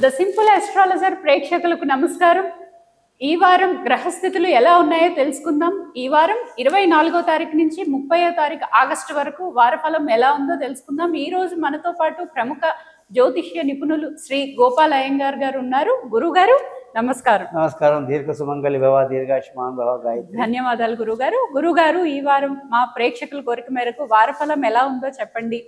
The simple astrologer ప్రేక్షకులకు నమస్కారం. ఈ వారం గ్రహస్థితులు ఎలా ఉన్నాయో తెలుసుకుందాం. ఈ వారం 24వ తారీఖు నుంచి 30వ తారీఖు ఆగస్టు వరకు వారఫలం ఎలా ఉందో తెలుసుకుందాం. ఈ రోజు మనతో పాటు ప్రముఖ జ్యోతిష్య నిపుణులు శ్రీ గోపాల్ అయ్యంగార్ గారు ఉన్నారు. గురుగారు నమస్కారం. నమస్కారం. దీర్ఘ సుమంగళి భవ, దీర్ఘాయుష్మాన్ భవ. గాయత్రి. ధన్యవాదాలు గురుగారు. గురుగారు ఈ వారం మా ప్రేక్షకుల కోరిక మేరకు వారఫలం ఎలా ఉందో చెప్పండి.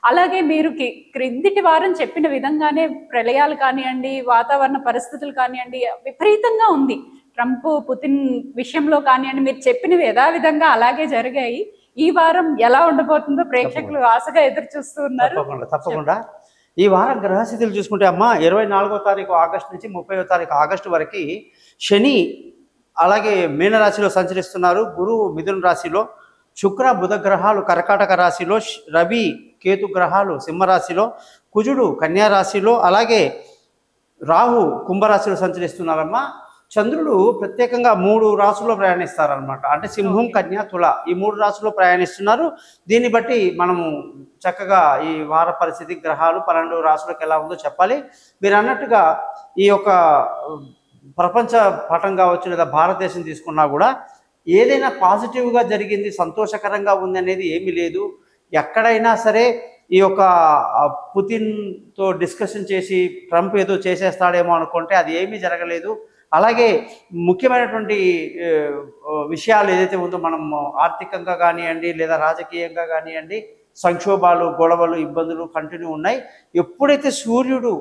అలాగే మీరు క్రిందిటి వారం చెప్పిన విధంగానే ప్రళయాలు కానివ్వండి, వాతావరణ పరిస్థితులు కానివ్వండి విపరీతంగా ఉంది. ట్రంప్ పుతిన్ విషయంలో కానివ్వండి, మీరు చెప్పినవి యథావిధంగా అలాగే జరిగాయి. ఈ వారం ఎలా ఉండబోతుందో ప్రేక్షకులు ఆశగా ఎదురు చూస్తూ ఉన్నారు. తప్పకుండా ఈ వారం గ్రహస్థితులు చూసుకుంటే అమ్మ 24వ తారీఖు ఆగస్టు నుంచి 30వ తారీఖు ఆగస్టు వరకు శని అలాగే మీనరాశిలో సంచరిస్తున్నారు. గురువు మిథున రాశిలో, శుక్ర బుధ గ్రహాలు కర్కాటక రాశిలో, రవి కేతు గ్రహాలు సింహరాశిలో, కుజుడు కన్యా రాశిలో, అలాగే రాహు కుంభరాశిలో సంచరిస్తున్నారమ్మా. చంద్రుడు ప్రత్యేకంగా 3 రాశుల్లో ప్రయాణిస్తారనమాట. అంటే సింహం, కన్యా, తుల ఈ 3 రాశుల్లో ప్రయాణిస్తున్నారు. దీన్ని బట్టి మనము చక్కగా ఈ వార పరిస్థితి గ్రహాలు 12 రాశులకు ఎలా ఉందో చెప్పాలి. మీరు అన్నట్టుగా ఈ యొక్క ప్రపంచ పటం కావచ్చు లేదా భారతదేశం తీసుకున్నా కూడా ఏదైనా పాజిటివ్గా జరిగింది, సంతోషకరంగా ఉంది అనేది ఏమీ లేదు. ఎక్కడైనా సరే ఈ యొక్క పుతిన్తో డిస్కషన్ చేసి ట్రంప్ ఏదో చేసేస్తాడేమో అనుకుంటే అది ఏమీ జరగలేదు. అలాగే ముఖ్యమైనటువంటి విషయాలు ఏదైతే ఉందో మనం ఆర్థికంగా కానివ్వండి లేదా రాజకీయంగా కానివ్వండి సంక్షోభాలు, గొడవలు, ఇబ్బందులు కంటిన్యూ ఉన్నాయి. ఎప్పుడైతే సూర్యుడు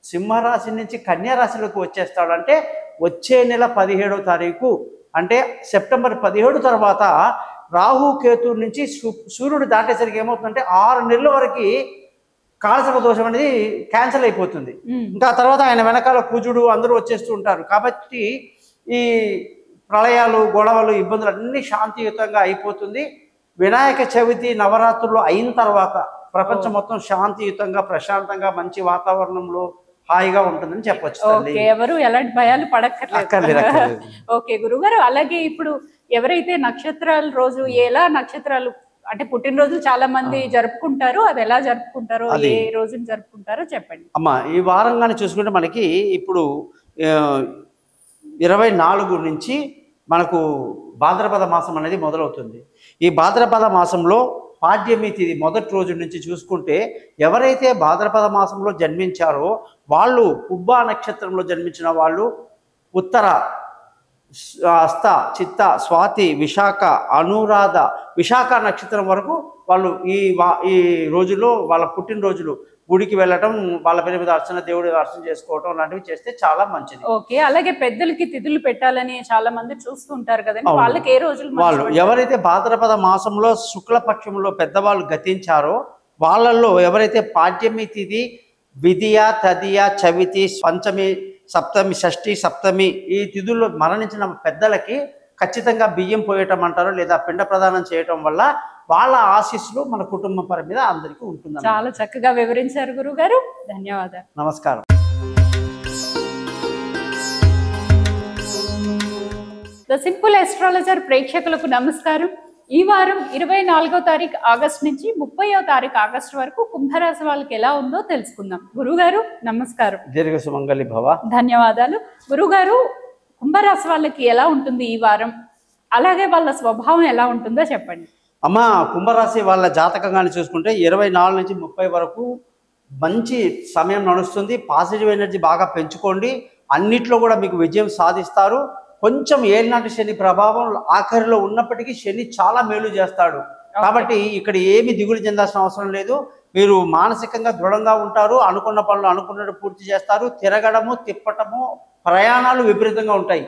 సింహరాశి నుంచి కన్యా రాశిలోకి వచ్చేస్తాడంటే వచ్చే నెల 17వ తారీఖు అంటే సెప్టెంబర్ 17 తర్వాత రాహు కేతు నుంచి సూర్యుడు దాటేసరికి ఏమవుతుందంటే 6 నెలల వరకు కాలసర్ప దోషం అనేది క్యాన్సిల్ అయిపోతుంది. ఇంకా తర్వాత ఆయన వెనకాల కుజుడు అందరూ వచ్చేస్తూ ఉంటారు. కాబట్టి ఈ ప్రళయాలు, గొడవలు, ఇబ్బందులు అన్నీ శాంతియుతంగా అయిపోతుంది. వినాయక చవితి నవరాత్రులు అయిన తర్వాత ప్రపంచం మొత్తం శాంతియుతంగా, ప్రశాంతంగా, మంచి వాతావరణంలో హాయిగా ఉంటుందని చెప్పొచ్చు. ఎవరు ఎలాంటి భయాలు పడక్కర్లేదు. ఓకే గురుగారు. అలాగే ఇప్పుడు ఎవరైతే నక్షత్రాల రోజు ఎలా నక్షత్రాలు అంటే పుట్టినరోజులు చాలా మంది జరుపుకుంటారు, అది ఎలా జరుపుకుంటారో, ఏ రోజున జరుపుకుంటారో చెప్పండి. అమ్మా ఈ వారంగానే చూసుకుంటే మనకి ఇప్పుడు 24 నుంచి మనకు భాద్రపద మాసం అనేది మొదలవుతుంది. ఈ భాద్రపద మాసంలో పాడ్యమి తిథి మొదటి రోజు నుంచి చూసుకుంటే ఎవరైతే భాద్రపద మాసంలో జన్మించారో వాళ్ళు పుబ్బా నక్షత్రంలో జన్మించిన వాళ్ళు ఉత్తర, హస్త, చిత్త, స్వాతి, విశాఖ, అనురాధ, విశాఖ నక్షత్రం వరకు వాళ్ళు ఈ రోజుల్లో వాళ్ళ పుట్టినరోజులు గుడికి వెళ్ళటం, వాళ్ళ పేరు మీద అర్చన, దేవుడి అర్చన చేసుకోవటం లాంటివి చేస్తే చాలా మంచిది. ఓకే. అలాగే పెద్దలకి తిథులు పెట్టాలని చాలా మంది చూస్తుంటారు కదండి, వాళ్ళకి ఏ రోజులు? వాళ్ళు ఎవరైతే భాద్రపద మాసంలో శుక్లపక్షంలో పెద్దవాళ్ళు గతించారో వాళ్ళల్లో ఎవరైతే పాడ్యమి తిథి, విధియ, తదియ, చవితి, పంచమి, సప్తమి, షష్ఠి, సప్తమి ఈ తిథుల్లో మరణించిన పెద్దలకి ఖచ్చితంగా బియ్యం పోయటం అంటారు లేదా పిండ ప్రదానం చేయటం వల్ల వాళ్ళ ఆశీస్సులు మన కుటుంబం పరి మీద అందరికీ ఉంటుంది. చాలా చక్కగా వివరించారు గురుగారు. ధన్యవాదాలు. నమస్కారం. ద సింపుల్ అస్ట్రాలజర్ ప్రేక్షకులకు నమస్కారం. ఈ వారం 24వ తారీఖు ఆగస్టు నుంచి 30వ తారీఖు ఆగస్టు వరకు కుంభరాశి వాళ్ళకి ఎలా ఉందో తెలుసుకుందాం. గురుగారు నమస్కారం. దీర్ఘ సుమంగళి భవ. ధన్యవాదాలు. గురుగారు కుంభరాశి వాళ్ళకి ఎలా ఉంటుంది ఈ వారం, అలాగే వాళ్ళ స్వభావం ఎలా ఉంటుందో చెప్పండి. అమ్మ కుంభరాశి వాళ్ళ జాతకంగానే చూసుకుంటే 24 నుంచి 30 వరకు మంచి సమయం నడుస్తుంది. పాజిటివ్ ఎనర్జీ బాగా పెంచుకోండి. అన్నిట్లో కూడా మీకు విజయం సాధిస్తారు. కొంచెం ఏళ్ళనాటి శని ప్రభావం ఆఖరిలో ఉన్నప్పటికీ శని చాలా మేలు చేస్తాడు. కాబట్టి ఇక్కడ ఏమి దిగులు చెందాల్సిన అవసరం లేదు. మీరు మానసికంగా దృఢంగా ఉంటారు. అనుకున్న పనులు అనుకున్నట్టు పూర్తి చేస్తారు. తిరగడము, తిప్పటము, ప్రయాణాలు విపరీతంగా ఉంటాయి.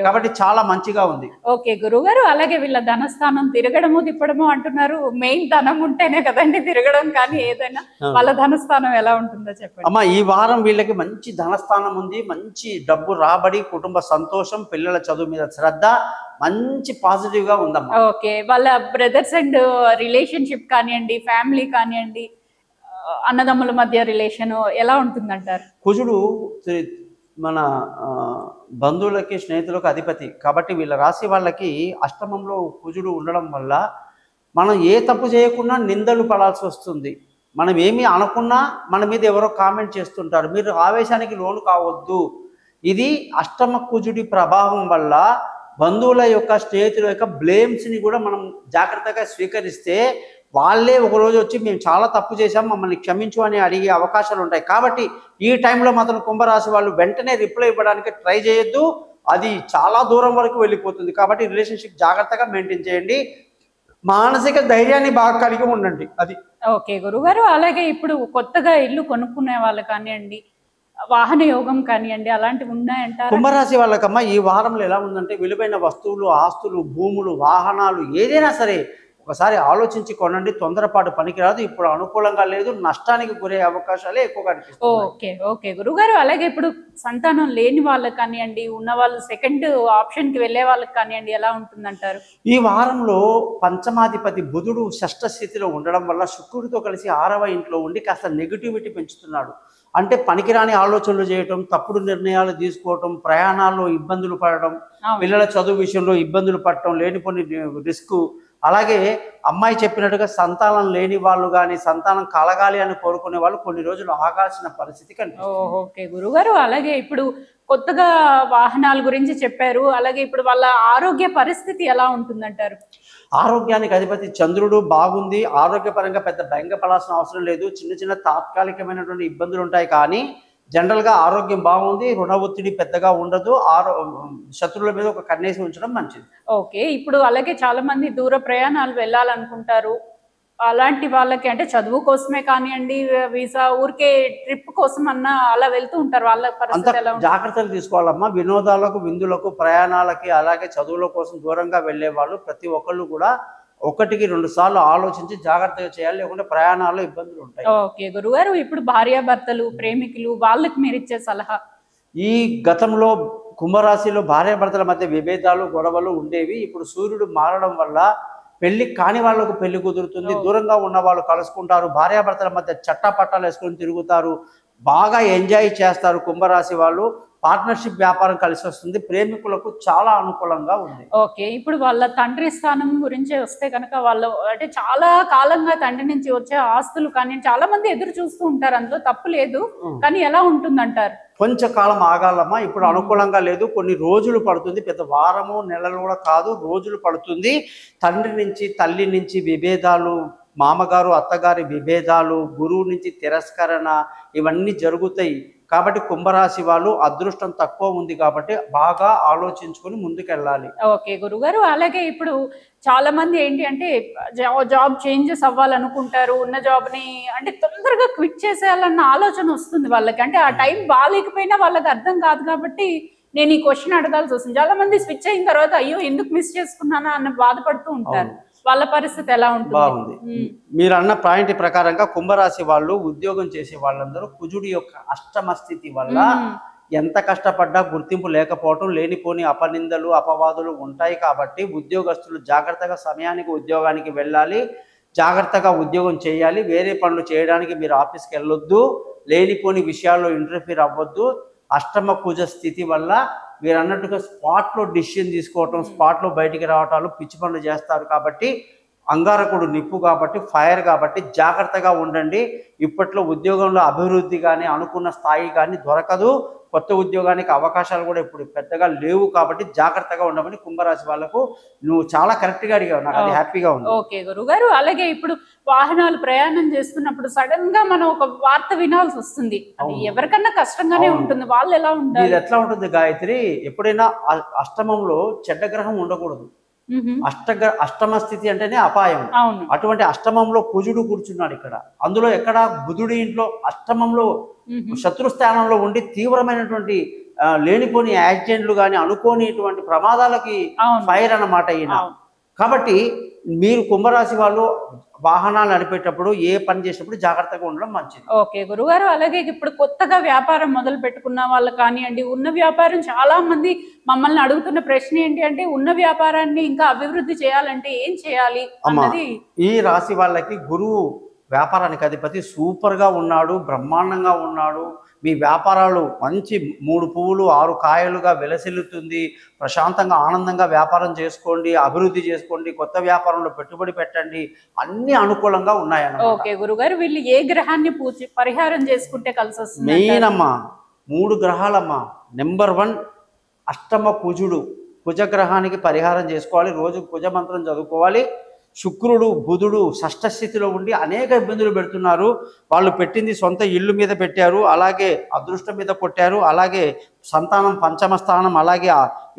కాబట్టి చాలా మంచిగా ఉంది. ఓకే గురుగారు. అలాగే వీళ్ళ ధనస్థానం తిరగడము, తిప్పడము అంటున్నారు. మెయిన్ ధనం ఉంటేనే కదండి తిరగడం, కానీ ఏదైనా వాళ్ళ ధనస్థానం ఎలా ఉంటుందో చెప్పండి. అమ్మ ఈ వారం వీళ్ళకి మంచి ధనస్థానం ఉంది. మంచి డబ్బు రాబడి, కుటుంబ సంతోషం, పిల్లల చదువు మీద శ్రద్ధ మంచి పాజిటివ్ గా ఉందమ్మా. ఓకే. వాళ్ళ బ్రదర్స్ అండ్ రిలేషన్షిప్ కానివ్వండి, ఫ్యామిలీ కానివ్వండి, అన్నదమ్ముల మధ్య రిలేషన్ ఎలా ఉంటుందంటారు? కుజుడు మన బంధువులకి, స్నేహితులకు అధిపతి కాబట్టి వీళ్ళ రాశి వాళ్ళకి అష్టమంలో కుజుడు ఉండడం వల్ల మనం ఏ తప్పు చేయకుండా నిందలు పడాల్సి వస్తుంది. మనం ఏమీ అనకున్నా మన మీద ఎవరో కామెంట్ చేస్తుంటారు. మీరు ఆవేశానికి లోను కావద్దు. ఇది అష్టమ కుజుడి ప్రభావం వల్ల బంధువుల యొక్క, స్నేహితుల యొక్క బ్లేమ్స్ని కూడా మనం జాగ్రత్తగా స్వీకరిస్తే వాళ్ళే ఒకరోజు వచ్చి మేము చాలా తప్పు చేశాం, మమ్మల్ని క్షమించు అని అడిగే అవకాశాలు ఉంటాయి. కాబట్టి ఈ టైంలో మాత్రం కుంభరాశి వాళ్ళు వెంటనే రిప్లై ఇవ్వడానికి ట్రై చేయొద్దు. అది చాలా దూరం వరకు వెళ్ళిపోతుంది. కాబట్టి రిలేషన్షిప్ జాగ్రత్తగా మెయింటైన్ చేయండి. మానసిక ధైర్యాన్ని బాగా కలిగి ఉండండి. అది ఓకే గురుగారు. అలాగే ఇప్పుడు కొత్తగా ఇల్లు కొనుక్కునే వాళ్ళు కానివ్వండి, వాహన యోగం కానివ్వండి, అలాంటివి ఉన్నాయంటారా? కుంభరాశి వాళ్ళకమ్మా ఈ వారంలో ఎలా ఉందంటే విలువైన వస్తువులు, ఆస్తులు, భూములు, వాహనాలు ఏదైనా సరే ఒకసారి ఆలోచించి కొనండి. తొందరపాటు పనికిరాదు. ఇప్పుడు అనుకూలంగా లేదు, నష్టానికి గురే అవకాశాలే ఎక్కువగా అనిపిస్తున్నాయి. ఓకే ఓకే గురుగారు. అలాగే ఇప్పుడు సంతానం లేని వాళ్ళకి కానివ్వండి, ఉన్న వాళ్ళు సెకండ్ ఆప్షన్ కి వెళ్ళే వాళ్ళకి కానివ్వండి, ఎలా ఉంటుందంటారు? ఈ వారంలో పంచమాధిపతి బుధుడు షష్ఠ స్థితిలో ఉండడం వల్ల శుక్రుడితో కలిసి 6వ ఇంట్లో ఉండి కాస్త నెగిటివిటీ పెంచుతున్నాడు. అంటే పనికిరాని ఆలోచనలు చేయటం, తప్పుడు నిర్ణయాలు తీసుకోవటం, ప్రయాణాల్లో ఇబ్బందులు పడటం, పిల్లల చదువు విషయంలో ఇబ్బందులు పడటం, లేనిపోని రిస్క్. అలాగే అమ్మాయి చెప్పినట్టుగా సంతానం లేని వాళ్ళు కానీ, సంతానం కలగాలి అని కోరుకునే వాళ్ళు కొన్ని రోజులు ఆగాల్సిన పరిస్థితి కనిపిస్తుంది. ఓకే గురుగారు. అలాగే ఇప్పుడు కొత్తగా వాహనాల గురించి చెప్పారు. అలాగే ఇప్పుడు వాళ్ళ ఆరోగ్య పరిస్థితి ఎలా ఉంటుందంటారు? ఆరోగ్యానికి అధిపతి చంద్రుడు బాగుంది. ఆరోగ్యపరంగా పెద్ద బెంగపడాల్సిన అవసరం లేదు. చిన్న చిన్న తాత్కాలికమైనటువంటి ఇబ్బందులు ఉంటాయి, కానీ జనరల్గా ఆరోగ్యం బాగుంది. రుణ ఒత్తిడి పెద్దగా ఉండదు. శత్రువుల మీద ఒక కన్నేసి ఉంచడం మంచిది. ఓకే. ఇప్పుడు అలాగే చాలా మంది దూర ప్రయాణాలు వెళ్ళాలనుకుంటారు. అలాంటి వాళ్ళకి అంటే చదువు కోసమే కానివ్వండి, వీసా, ఊరికే ట్రిప్ కోసం అన్నా అలా వెళ్తూ ఉంటారు. వాళ్ళ అంత పరిస్థితి ఎలా ఉంటుంది? జాగ్రత్తలు తీసుకోవాలమ్మా. వినోదాలకు, విందులకు, ప్రయాణాలకి, అలాగే చదువుల కోసం దూరంగా వెళ్ళే వాళ్ళు ప్రతి ఒక్కళ్ళు కూడా 1-2 సార్లు ఆలోచించి జాగ్రత్తగా చేయాలి. లేకుంటే ప్రయాణాల్లో ఇబ్బందులు ఉంటాయి. ఓకే గురుగారు. ఇప్పుడు భార్యాభర్తలు, ప్రేమికులు వాళ్ళకి మీరు ఇచ్చే సలహా? ఈ గతంలో కుంభరాశిలో భార్యాభర్తల మధ్య విభేదాలు, గొడవలు ఉండేవి. ఇప్పుడు సూర్యుడు మారడం వల్ల పెళ్లి కాని వాళ్ళకు పెళ్లి కుదురుతుంది. దూరంగా ఉన్న వాళ్ళు కలుసుకుంటారు. భార్యాభర్తల మధ్య చట్టాపట్టాలు వేసుకొని తిరుగుతారు. బాగా ఎంజాయ్ చేస్తారు కుంభరాశి వాళ్ళు. పార్ట్నర్షిప్ వ్యాపారం కలిసి వస్తుంది. ప్రేమికులకు చాలా అనుకూలంగా ఉంది. ఓకే. ఇప్పుడు వాళ్ళ తండ్రి స్థానం గురించి వస్తే కనుక, వాళ్ళు అంటే చాలా కాలంగా తండ్రి నుంచి వచ్చే ఆస్తులు కానీ చాలా మంది ఎదురు చూస్తూ ఉంటారు. అందులో తప్పు లేదు, కానీ ఎలా ఉంటుందంటారు? కొంచెం కాలం ఆగాలమ్మా. ఇప్పుడు అనుకూలంగా లేదు. కొన్ని రోజులు పడుతుంది. పెద్ద వారము, నెలలు కూడా కాదు, రోజులు పడుతుంది. తండ్రి నుంచి, తల్లి నుంచి విభేదాలు, మామగారు, అత్తగారి విభేదాలు, గురువు నుంచి తిరస్కరణ, ఇవన్నీ జరుగుతాయి. కాబట్టి కుంభరాశి వాళ్ళు అదృష్టం తక్కువ ఉంది కాబట్టి బాగా ఆలోచించుకొని ముందుకెళ్ళాలి. ఓకే గురుగారు. అలాగే ఇప్పుడు చాలా మంది ఏంటి అంటే జాబ్ చేంజెస్ అవ్వాలనుకుంటారు. ఉన్న జాబ్ని అంటే తొందరగా క్విట్ చేసేయాలన్న ఆలోచన వస్తుంది వాళ్ళకి. అంటే ఆ టైం బాగాలేకపోయినా వాళ్ళకి అర్థం కాదు కాబట్టి నేను ఈ క్వశ్చన్ అడగాల్సి వస్తుంది. చాలా మంది స్విచ్ అయిన తర్వాత అయ్యో ఎందుకు మిస్ చేసుకున్నానా అన్న బాధపడుతూ ఉంటారు. వాళ్ళ పరిస్థితి ఎలా ఉంటుంది? బాగుంది. మీరు అన్న పాయింట్ ప్రకారంగా కుంభరాశి వాళ్ళు, ఉద్యోగం చేసే వాళ్ళందరూ కుజుడి యొక్క అష్టమ స్థితి వల్ల ఎంత కష్టపడ్డా గుర్తింపు లేకపోవటం, లేనిపోని అపనిందలు, అపవాదులు ఉంటాయి. కాబట్టి ఉద్యోగస్తులు జాగ్రత్తగా సమయానికి ఉద్యోగానికి వెళ్ళాలి, జాగ్రత్తగా ఉద్యోగం చేయాలి. వేరే పనులు చేయడానికి మీరు ఆఫీస్కి వెళ్ళొద్దు, లేనిపోని విషయాల్లో ఇంటర్ఫీర్ అవ్వద్దు. అష్టమ కుజ స్థితి వల్ల మీరు అన్నట్టుగా స్పాట్లో డిసిషన్ తీసుకోవటం, స్పాట్లో బయటికి రావటాలు, పిచ్చి పనులు చేస్తారు. కాబట్టి అంగారకుడు నిప్పు కాబట్టి, ఫైర్ కాబట్టి జాగ్రత్తగా ఉండండి. ఇప్పట్లో ఉద్యోగంలో అభివృద్ధి కానీ, అనుకున్న స్థాయి కానీ దొరకదు. కొత్త ఉద్యోగానికి అవకాశాలు కూడా ఇప్పుడు పెద్దగా లేవు. కాబట్టి జాగ్రత్తగా ఉండమని కుంభరాశి వాళ్ళకు నువ్వు చాలా కరెక్ట్గా అడిగావు. నాకు అది హ్యాపీగా ఉంది. ఓకే గురుగారు. అలాగే ఇప్పుడు వాహనాలు ప్రయాణం చేస్తున్నప్పుడు సడన్ గా మనం ఒక వార్త వినాల్సి వస్తుంది. అది ఎవరికన్నా కష్టంగానే ఉంటుంది. వాళ్ళు ఎలా ఉంటారు? ఇది ఎట్లా ఉంటుంది గాయత్రి? ఎప్పుడైనా అష్టమంలో చెడ్డ గ్రహం ఉండకూడదు. అష్టమ స్థితి అంటేనే అపాయం. అటువంటి అష్టమంలో కుజుడు కూర్చున్నాడు ఇక్కడ. అందులో ఎక్కడ బుధుడి ఇంట్లో అష్టమంలో శత్రుస్థానంలో ఉండి తీవ్రమైనటువంటి లేనిపోని యాక్సిడెంట్లు కానీ, అనుకోనిటువంటి ప్రమాదాలకి ఫైర్ అన్నమాట ఈయన. కాబట్టి మీరు కుంభరాశి వాళ్ళు వాహనాలు నడిపేటప్పుడు, ఏ పని చేసేటప్పుడు జాగ్రత్తగా ఉండడం మంచిది. ఓకే గురుగారు. అలాగే ఇప్పుడు కొత్తగా వ్యాపారం మొదలు పెట్టుకున్న వాళ్ళు కానివ్వండి, ఉన్న వ్యాపారం చాలా మంది మమ్మల్ని అడుగుతున్న ప్రశ్న ఏంటి అంటే, ఉన్న వ్యాపారాన్ని ఇంకా అభివృద్ధి చేయాలంటే ఏం చేయాలి అన్నది. ఈ రాశి వాళ్ళకి గురువు వ్యాపారానికి అధిపతి సూపర్గా ఉన్నాడు, బ్రహ్మాండంగా ఉన్నాడు. మీ వ్యాపారాలు మంచి 3 పువ్వులు 6 కాయలుగా వెలసిల్లుతుంది. ప్రశాంతంగా ఆనందంగా వ్యాపారం చేసుకోండి, అభివృద్ధి చేసుకోండి, కొత్త వ్యాపారంలో పెట్టుబడి పెట్టండి, అన్ని అనుకూలంగా ఉన్నాయన్నమాట. ఓకే గురుగారు, వీళ్ళు ఏ గ్రహాన్ని పరిహారం చేసుకుంటే కలిసి వస్తుంది? మెయిన్ అమ్మా 3 గ్రహాలమ్మా. నెంబర్ 1 అష్టమ కుజుడు, కుజగ్రహానికి పరిహారం చేసుకోవాలి. రోజు కుజ మంత్రం చదువుకోవాలి. శుక్రుడు బుధుడు షష్ఠ స్థితిలో ఉండి అనేక ఇబ్బందులు పెడుతున్నారు. వాళ్ళు పెట్టింది సొంత ఇల్లు మీద పెట్టారు, అలాగే అదృష్టం మీద కొట్టారు, అలాగే సంతానం పంచమ స్థానం, అలాగే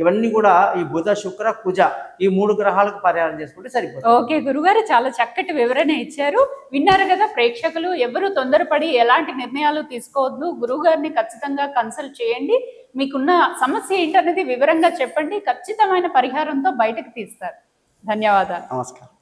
ఇవన్నీ కూడా ఈ బుధ శుక్ర కుజ ఈ 3 గ్రహాలకు పరిహారం చేసుకుంటే సరిపోతుంది. ఓకే గురుగారు, చాలా చక్కటి వివరణ ఇచ్చారు. విన్నారు కదా ప్రేక్షకులు, ఎవరు తొందరపడి ఎలాంటి నిర్ణయాలు తీసుకోవద్దు. గురుగారిని ఖచ్చితంగా కన్సల్ట్ చేయండి. మీకున్న సమస్య ఏంటనేది వివరంగా చెప్పండి, ఖచ్చితమైన పరిహారంతో బయటకు తీస్తారు. ధన్యవాదాలు. నమస్కారం.